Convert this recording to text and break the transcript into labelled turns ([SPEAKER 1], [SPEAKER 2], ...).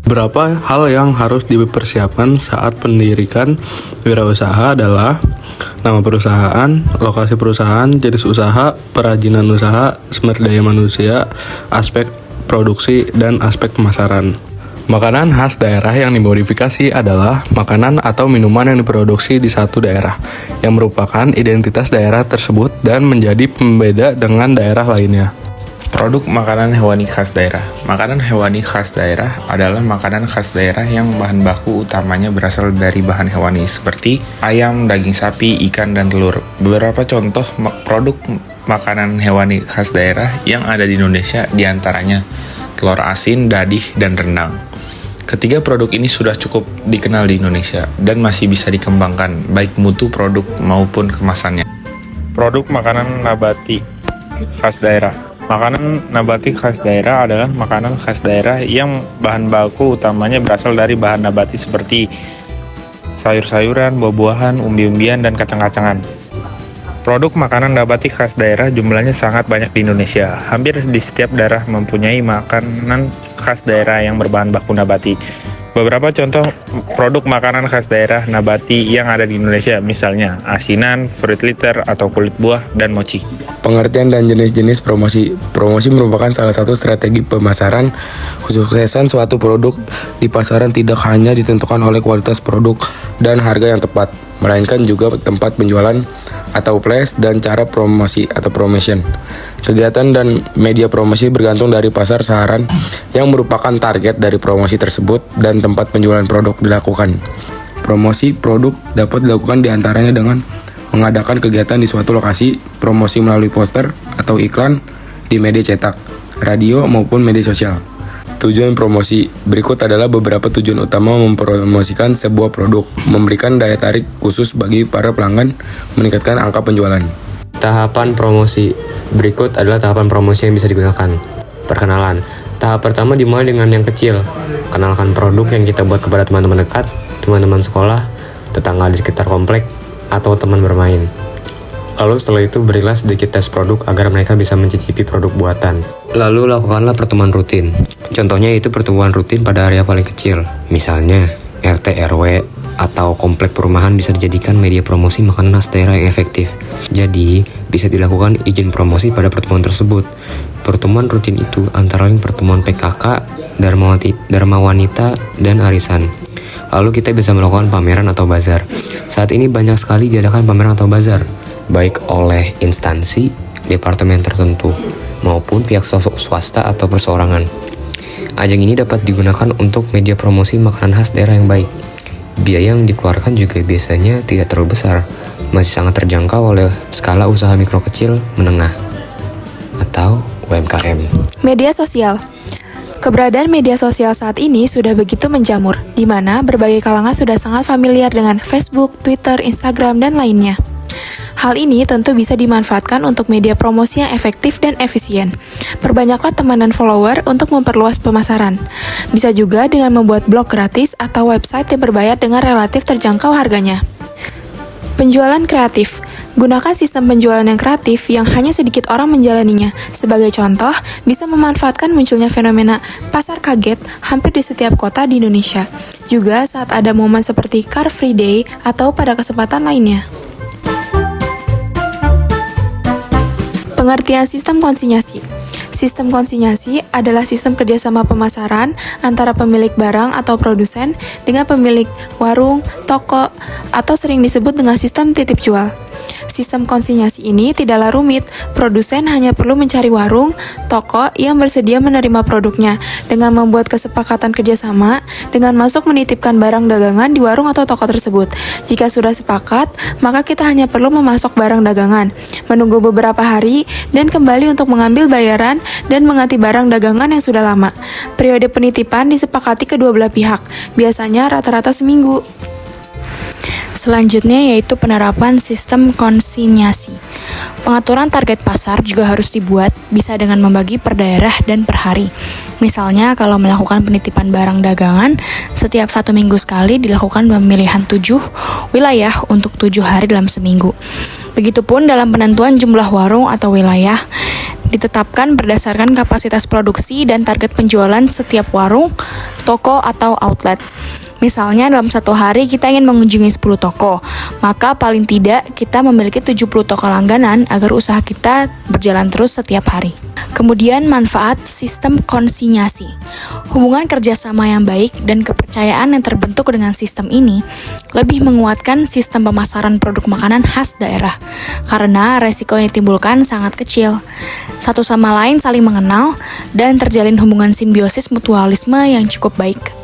[SPEAKER 1] Beberapa hal yang harus dipersiapkan saat pendirikan wirausaha adalah nama perusahaan, lokasi perusahaan, jenis usaha, perajinan usaha, sumber daya manusia, aspek produksi, dan aspek pemasaran. Makanan khas daerah yang dimodifikasi adalah makanan atau minuman yang diproduksi di satu daerah, yang merupakan identitas daerah tersebut dan menjadi pembeda dengan daerah lainnya.
[SPEAKER 2] Produk makanan hewani khas daerah. Makanan hewani khas daerah adalah makanan khas daerah yang bahan baku utamanya berasal dari bahan hewani seperti ayam, daging sapi, ikan, dan telur. Beberapa contoh produk makanan hewani khas daerah yang ada di Indonesia diantaranya telur asin, dadih, dan rendang. Ketiga produk ini sudah cukup dikenal di Indonesia dan masih bisa dikembangkan baik mutu produk maupun kemasannya. Produk makanan nabati khas daerah. Makanan nabati khas daerah adalah makanan khas daerah yang bahan baku utamanya berasal dari bahan nabati seperti sayur-sayuran, buah-buahan, umbi-umbian, dan kacang-kacangan. Produk makanan nabati khas daerah jumlahnya sangat banyak di Indonesia. Hampir di setiap daerah mempunyai makanan khas daerah yang berbahan baku nabati. Beberapa contoh produk makanan khas daerah nabati yang ada di Indonesia, misalnya asinan, fruit litter atau kulit buah, dan mochi.
[SPEAKER 3] Pengertian dan jenis-jenis promosi. Promosi merupakan salah satu strategi pemasaran. Kesuksesan suatu produk di pasaran tidak hanya ditentukan oleh kualitas produk dan harga yang tepat, melainkan juga tempat penjualan atau place dan cara promosi atau promotion. Kegiatan dan media promosi bergantung dari pasar sasaran yang merupakan target dari promosi tersebut dan tempat penjualan produk dilakukan. Promosi produk dapat dilakukan diantaranya dengan mengadakan kegiatan di suatu lokasi, promosi melalui poster atau iklan di media cetak, radio maupun media sosial. Tujuan promosi berikut adalah beberapa tujuan utama mempromosikan sebuah produk, memberikan daya tarik khusus bagi para pelanggan, meningkatkan angka penjualan.
[SPEAKER 4] Tahapan promosi berikut adalah tahapan promosi yang bisa digunakan. Perkenalan. Tahap pertama dimulai dengan yang kecil. Kenalkan produk yang kita buat kepada teman-teman dekat, teman-teman sekolah, tetangga di sekitar komplek, atau teman bermain. Lalu setelah itu berilah sedikit tes produk agar mereka bisa mencicipi produk buatan. Lalu lakukanlah pertemuan rutin. Contohnya itu pertemuan rutin pada area paling kecil. Misalnya RT RW atau komplek perumahan bisa dijadikan media promosi makanan khas daerah yang efektif. Jadi bisa dilakukan izin promosi pada pertemuan tersebut. Pertemuan rutin itu antara lain pertemuan PKK, Dharma Wanita, dan arisan. Lalu kita bisa melakukan pameran atau bazar. Saat ini banyak sekali diadakan pameran atau bazar, baik oleh instansi, departemen tertentu, maupun pihak swasta atau perseorangan. Ajang ini dapat digunakan untuk media promosi makanan khas daerah yang baik. Biaya yang dikeluarkan juga biasanya tidak terlalu besar, masih sangat terjangkau oleh skala usaha mikro kecil menengah atau UMKM.
[SPEAKER 5] Media sosial. Keberadaan media sosial saat ini sudah begitu menjamur, di mana berbagai kalangan sudah sangat familiar dengan Facebook, Twitter, Instagram, dan lainnya. Hal ini tentu bisa dimanfaatkan untuk media promosi yang efektif dan efisien. Perbanyaklah teman dan follower untuk memperluas pemasaran. Bisa juga dengan membuat blog gratis atau website yang berbayar dengan relatif terjangkau harganya. Penjualan kreatif. Gunakan sistem penjualan yang kreatif yang hanya sedikit orang menjalaninya. Sebagai contoh, bisa memanfaatkan munculnya fenomena pasar kaget hampir di setiap kota di Indonesia. Juga saat ada momen seperti Car Free Day atau pada kesempatan lainnya. Pengertian sistem konsinyasi. Sistem konsinyasi adalah sistem kerjasama pemasaran antara pemilik barang atau produsen dengan pemilik warung, toko, atau sering disebut dengan sistem titip jual. Sistem konsinyasi ini tidaklah rumit, produsen hanya perlu mencari warung, toko yang bersedia menerima produknya dengan membuat kesepakatan kerjasama dengan masuk menitipkan barang dagangan di warung atau toko tersebut. Jika sudah sepakat, maka kita hanya perlu memasok barang dagangan, menunggu beberapa hari, dan kembali untuk mengambil bayaran dan mengganti barang dagangan yang sudah lama. Periode penitipan disepakati kedua belah pihak, biasanya rata-rata seminggu.
[SPEAKER 6] Selanjutnya yaitu penerapan sistem konsinyasi. Pengaturan target pasar juga harus dibuat, bisa dengan membagi per daerah dan per hari. Misalnya kalau melakukan penitipan barang dagangan, setiap 1 minggu sekali dilakukan pemilihan 7 wilayah untuk 7 hari dalam seminggu. Begitupun dalam penentuan jumlah warung atau wilayah ditetapkan berdasarkan kapasitas produksi dan target penjualan setiap warung, toko, atau outlet. Misalnya dalam satu hari kita ingin mengunjungi 10 toko, maka paling tidak kita memiliki 70 toko langganan agar usaha kita berjalan terus setiap hari. Kemudian manfaat sistem konsinyasi. Hubungan kerjasama yang baik dan kepercayaan yang terbentuk dengan sistem ini lebih menguatkan sistem pemasaran produk makanan khas daerah, karena resiko yang ditimbulkan sangat kecil. Satu sama lain saling mengenal dan terjalin hubungan simbiosis mutualisme yang cukup baik.